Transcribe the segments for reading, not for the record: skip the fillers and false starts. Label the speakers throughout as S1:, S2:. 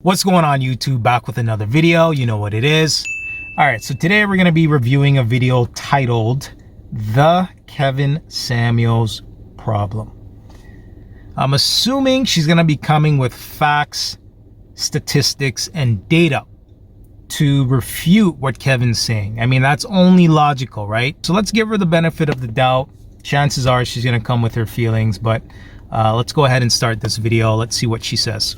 S1: What's going on, YouTube? Back with another video. You know what it is. All right, so today we're going to be reviewing a video titled The Kevin Samuels Problem. I'm assuming she's going to be coming with facts, statistics, and data to refute what Kevin's saying. I mean, that's only logical, right? So let's give her the benefit of the doubt. Chances are she's going to come with her feelings, but let's go ahead and start this video. Let's see what she says.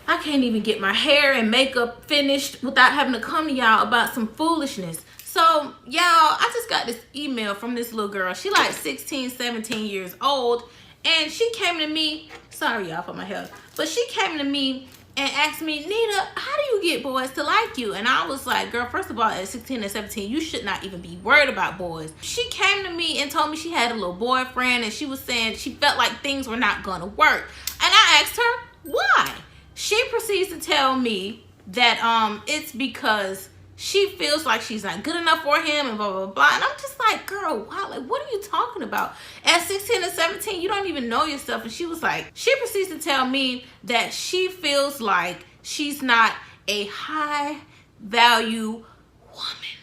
S2: I can't even get my hair and makeup finished without having to come to y'all about some foolishness. So, y'all, I just got this email from this little girl. She like 16, 17 years old. And she came to me, sorry y'all for my hair, but she came to me and asked me, Nita, how do you get boys to like you? And I was like, girl, first of all, at 16 and 17, you should not even be worried about boys. She came to me and told me she had a little boyfriend and she was saying she felt like things were not gonna work. And I asked her, why? She proceeds to tell me that it's because she feels like she's not good enough for him and blah, blah, blah. And I'm just like, girl, wow, like, what are you talking about? At 16 and 17, you don't even know yourself. And she was like, she proceeds to tell me that she feels like she's not a high value woman.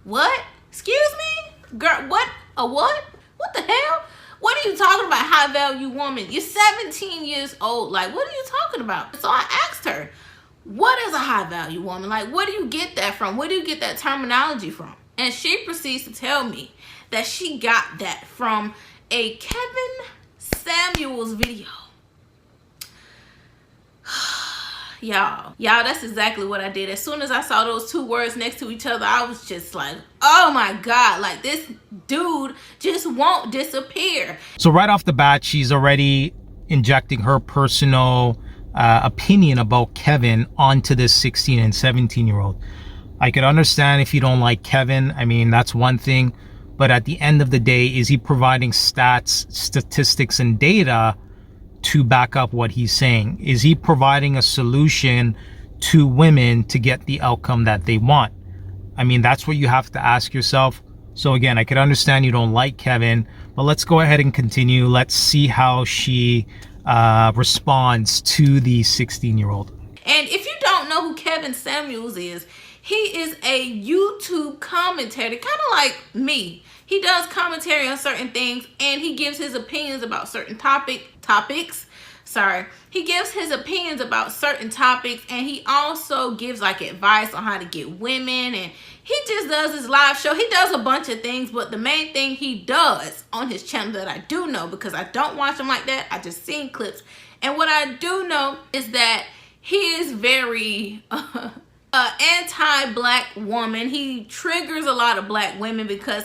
S2: What? Excuse me? Girl, what? A what? What the hell? What are you talking about, high value woman? You're 17 years old. Like, what are you talking about? So I asked her, what is a high value woman? Like, where do you get that from? Where do you get that terminology from? And she proceeds to tell me that she got that from a Kevin Samuels video. Y'all, that's exactly what I did. As soon as I saw those two words next to each other, I was just like, oh my God, like this dude just won't disappear.
S1: So right off the bat, she's already injecting her personal opinion about Kevin onto this 16 and 17-year-old. I could understand if you don't like Kevin. I mean, that's one thing. But at the end of the day, is he providing stats, statistics, and data to back up what he's saying? Is he providing a solution to women to get the outcome that they want? I mean, that's what you have to ask yourself. So again, I could understand you don't like Kevin, but let's go ahead and continue. Let's see how she responds to the 16-year-old.
S2: And if you don't know who Kevin Samuels is, he is a YouTube commentator, kind of like me. He does commentary on certain things and he gives his opinions about certain topics. He gives his opinions about certain topics, and he also gives like advice on how to get women, and he just does his live show. He does a bunch of things, but the main thing he does on his channel that I do know, because I don't watch him like that, I just seen clips, and what I do know is that he is very anti-black woman. He triggers a lot of black women because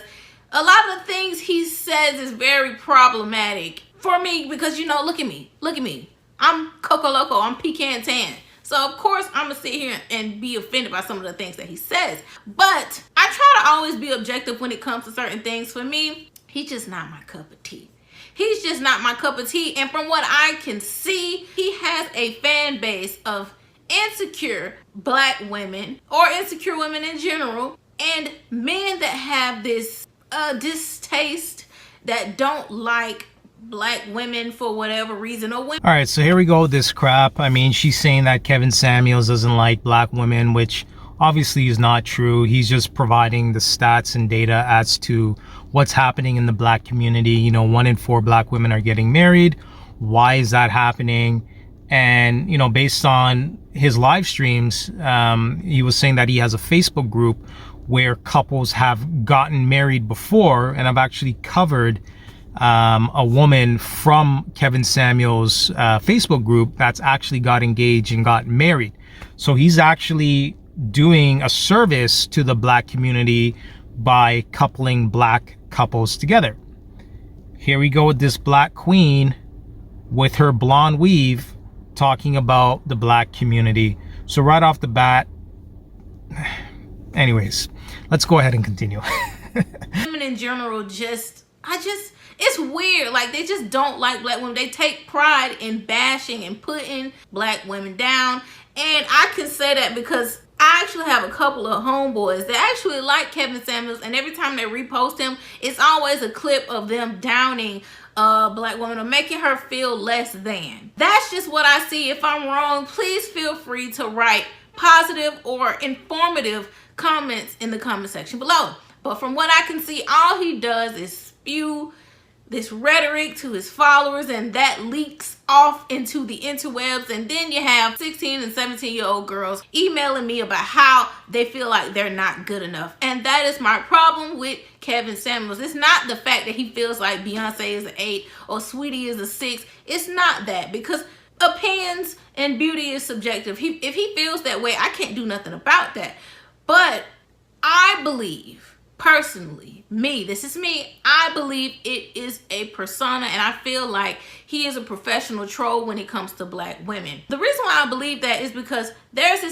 S2: a lot of the things he says is very problematic for me, because, you know, look at me. I'm Coco Loco. I'm pecan tan. So, of course, I'm going to sit here and be offended by some of the things that he says. But I try to always be objective when it comes to certain things. For me, he's just not my cup of tea. He's just not my cup of tea. And from what I can see, he has a fan base of insecure black women, or insecure women in general, and men that have this distaste, that don't like black women for whatever reason, or women.
S1: All right, so here we go with this crap. I mean, she's saying that Kevin Samuels doesn't like black women, which obviously is not true. He's just providing the stats and data as to what's happening in the black community. You know, 1 in 4 black women are getting married. Why is that happening? And, you know, based on his live streams, he was saying that he has a Facebook group where couples have gotten married before, and I've actually covered a woman from Kevin Samuels' Facebook group that's actually got engaged and got married. So he's actually doing a service to the black community by coupling black couples together. Here we go with this black queen with her blonde weave talking about the black community. So right off the bat, anyways, let's go ahead and continue.
S2: Women in general it's weird. Like, they just don't like black women. They take pride in bashing and putting black women down. And I can say that because I actually have a couple of homeboys that actually like Kevin Samuels, and every time they repost him, it's always a clip of them downing a black woman or making her feel less than. That's just what I see. If I'm wrong, please feel free to write positive or informative comments in the comment section below. But from what I can see, all he does is spew this rhetoric to his followers, and that leaks off into the interwebs. And then you have 16 and 17-year-old girls emailing me about how they feel like they're not good enough. And that is my problem with Kevin Samuels. It's not the fact that he feels like Beyonce is an 8 or Sweetie is a 6. It's not that, because opinions and beauty is subjective. If he feels that way, I can't do nothing about that. But I believe, personally, this is me, I believe it is a persona, and I feel like he is a professional troll when it comes to black women. The reason why I believe that is because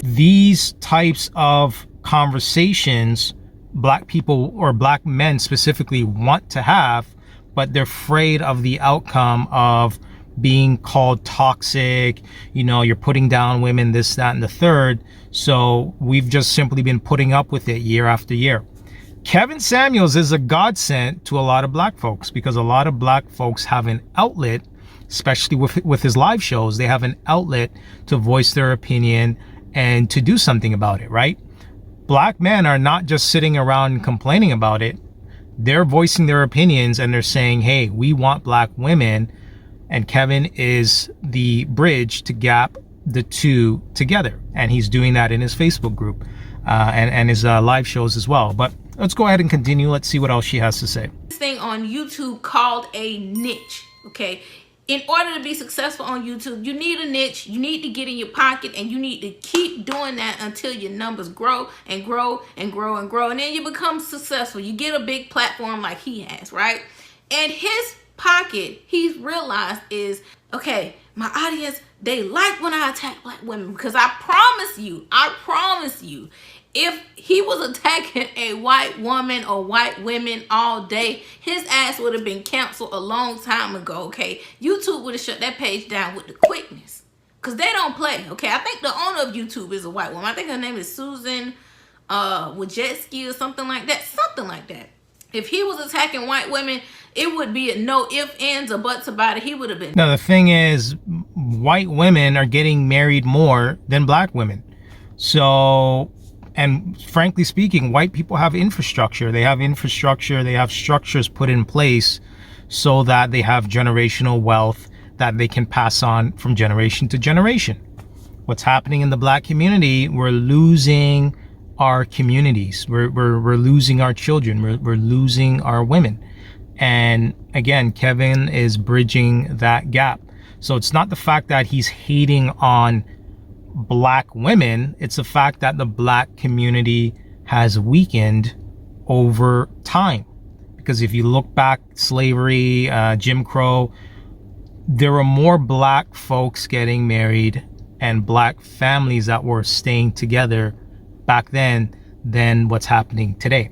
S1: these types of conversations black people, or black men specifically, want to have, but they're afraid of the outcome of being called toxic. You know, you're putting down women, this, that, and the third. So we've just simply been putting up with it year after year. Kevin Samuels is a godsend to a lot of black folks, because a lot of black folks have an outlet, especially with his live shows. They have an outlet to voice their opinion and to do something about it, right? Black men are not just sitting around complaining about it. They're voicing their opinions, and they're saying, hey, we want black women. And Kevin is the bridge to gap the two together. And he's doing that in his Facebook group and his live shows as well. But let's go ahead and continue. Let's see what else she has to say.
S2: This thing on YouTube called a niche, okay? In order to be successful on YouTube, you need a niche, you need to get in your pocket, and you need to keep doing that until your numbers grow and grow and grow and grow. And then you become successful. You get a big platform like he has, right? And his pocket, he's realized, is, okay, my audience, they like when I attack black women, because I promise you, if he was attacking a white woman or white women all day, his ass would have been canceled a long time ago, okay? YouTube would have shut that page down with the quickness, because they don't play, okay? I think the owner of YouTube is a white woman. I think her name is Susan Wojcicki or something like that. If he was attacking white women, it would be a no ifs, ands, or buts about it. He would have been.
S1: Now, the thing is, white women are getting married more than black women. So, and frankly speaking, white people have infrastructure. They have structures put in place so that they have generational wealth that they can pass on from generation to generation. What's happening in the black community, we're losing our communities. We're losing our children. We're losing our women. And again, Kevin is bridging that gap. So it's not the fact that he's hating on black women. It's the fact that the black community has weakened over time. Because if you look back, slavery, Jim Crow, there were more black folks getting married and black families that were staying together back then than what's happening today.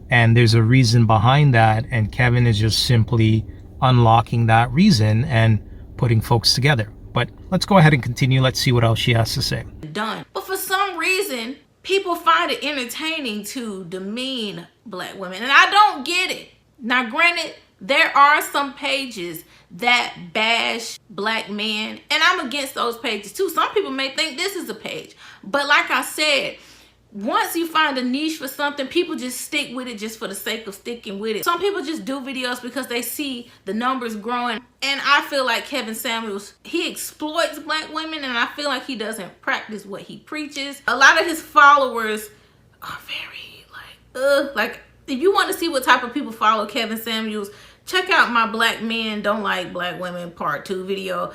S1: And there's a reason behind that, and Kevin is just simply unlocking that reason and putting folks together. But let's go ahead and continue. Let's see what else she has to say.
S2: Done. But for some reason, people find it entertaining to demean black women, and I don't get it. Now, granted, there are some pages that bash black men, and I'm against those pages too. Some people may think this is a page, but like I said, once you find a niche for something, people just stick with it just for the sake of sticking with it. Some people just do videos because they see the numbers growing. And I feel like Kevin Samuels, he exploits black women, and I feel like he doesn't practice what he preaches. A lot of his followers are very like if you want to see what type of people follow Kevin Samuels, check out my Black Men Don't Like Black Women Part 2 video.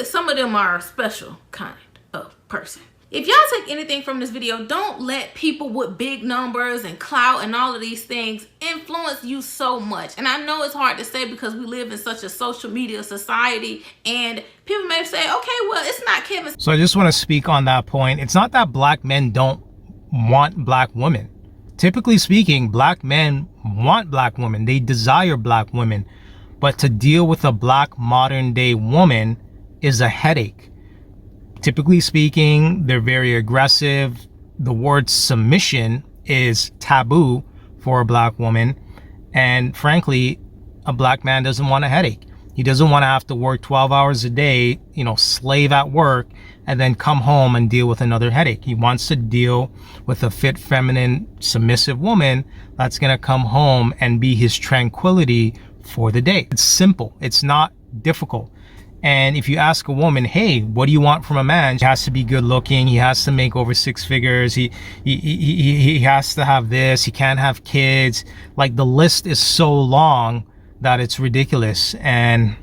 S2: Some of them are a special kind of person. If y'all take anything from this video, don't let people with big numbers and clout and all of these things influence you so much. And I know it's hard to say because we live in such a social media society, and people may say, okay, well, it's not Kevin.
S1: So I just want to speak on that point. It's not that black men don't want black women. Typically speaking, black men want black women. They desire black women. But to deal with a black modern day woman is a headache. Typically speaking, they're very aggressive. The word submission is taboo for a black woman. And frankly, a black man doesn't want a headache. He doesn't want to have to work 12 hours a day, slave at work, and then come home and deal with another headache. He wants to deal with a fit, feminine, submissive woman that's going to come home and be his tranquility for the day. It's simple. It's not difficult. And if you ask a woman, hey, what do you want from a man? He has to be good looking. He has to make over 6 figures. He has to have this. He can't have kids. Like, the list is so long that it's ridiculous. And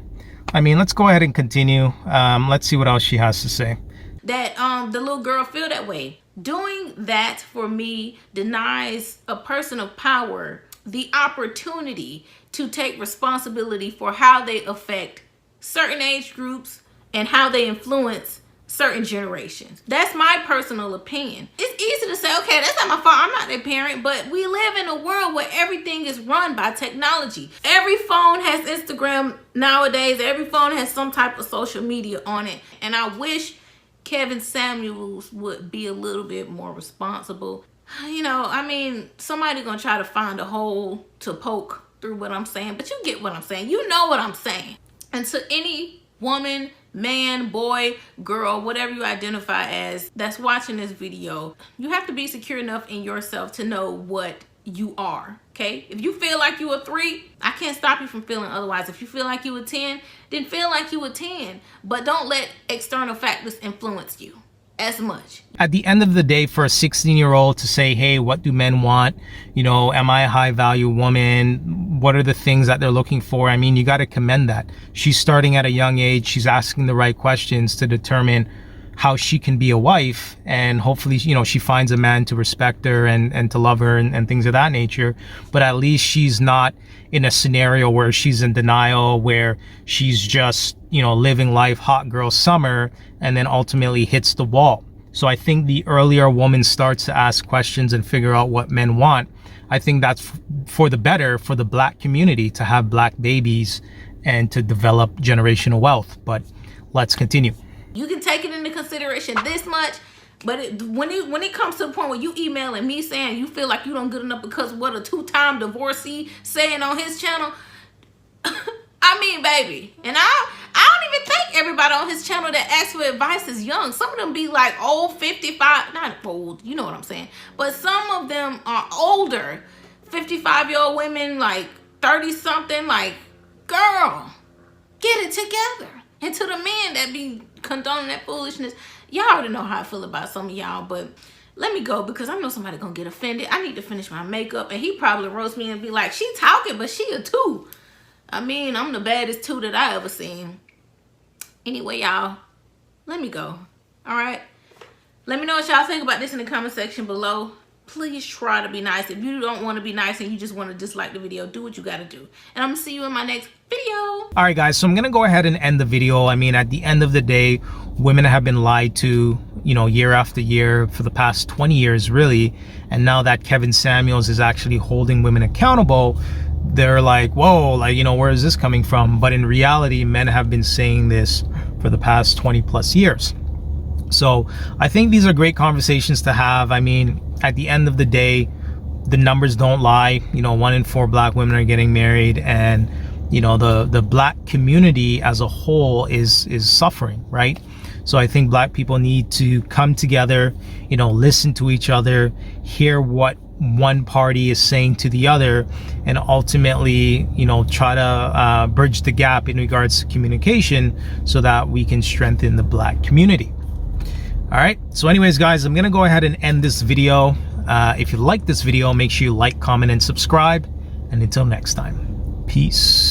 S1: I mean, let's go ahead and continue. Let's see what else she has to say.
S2: That the little girl feel that way. Doing that for me denies a person of power the opportunity to take responsibility for how they affect certain age groups and how they influence certain generations. That's my personal opinion. It's easy to say, okay, that's not my fault, I'm not their parent, but we live in a world where everything is run by technology. Every phone has Instagram nowadays. Every phone has some type of social media on it. And I wish Kevin Samuels would be a little bit more responsible. I mean, somebody gonna try to find a hole to poke through what I'm saying, but you get what I'm saying. You know what I'm saying. And to any woman, man, boy, girl, whatever you identify as, that's watching this video, you have to be secure enough in yourself to know what you are, okay? If you feel like you a 3, I can't stop you from feeling otherwise. If you feel like you a 10, then feel like you a 10. But don't let external factors influence you as much.
S1: At the end of the day, for a 16-year-old to say, hey, what do men want? Am I a high value woman? What are the things that they're looking for? I mean, you got to commend that. She's starting at a young age. She's asking the right questions to determine how she can be a wife, and hopefully, she finds a man to respect her and to love her and things of that nature. But at least she's not in a scenario where she's in denial, where she's just, living life hot girl summer, and then ultimately hits the wall. So I think the earlier a woman starts to ask questions and figure out what men want, I think that's for the better for the black community, to have black babies and to develop generational wealth. But let's continue.
S2: You can take it into consideration this much, but when it comes to the point where you emailing me saying you feel like you don't good enough because of what a 2-time divorcee saying on his channel, I mean, baby, and I don't even think everybody on his channel that asks for advice is young. Some of them be like old, 55, not old, you know what I'm saying, but some of them are older, 55-year-old women, like 30-something, like, girl, get it together. And to the men that be condoning that foolishness, y'all already know how I feel about some of y'all, but let me go because I know somebody gonna get offended. I need to finish my makeup, and he probably roast me and be like, she talking, but she a 2. I mean, I'm the baddest 2 that I ever seen. Anyway, y'all, let me go. All right? Let me know what y'all think about this in the comment section below. Please try to be nice. If you don't want to be nice and you just want to dislike the video, do what you got to do. And I'm going to see you in my next video.
S1: All right, guys. So I'm going to go ahead and end the video. I mean, at the end of the day, women have been lied to, year after year for the past 20 years, really. And now that Kevin Samuels is actually holding women accountable, they're like, whoa, like, where is this coming from? But in reality, men have been saying this for the past 20 plus years. So I think these are great conversations to have. I mean, at the end of the day, the numbers don't lie. 1 in 4 black women are getting married, and the black community as a whole is suffering, right? So I think black people need to come together, listen to each other, hear what one party is saying to the other, and ultimately, try to bridge the gap in regards to communication so that we can strengthen the black community. All right, so anyways, guys, I'm gonna go ahead and end this video. If you like this video, make sure you like, comment, and subscribe. And until next time, peace.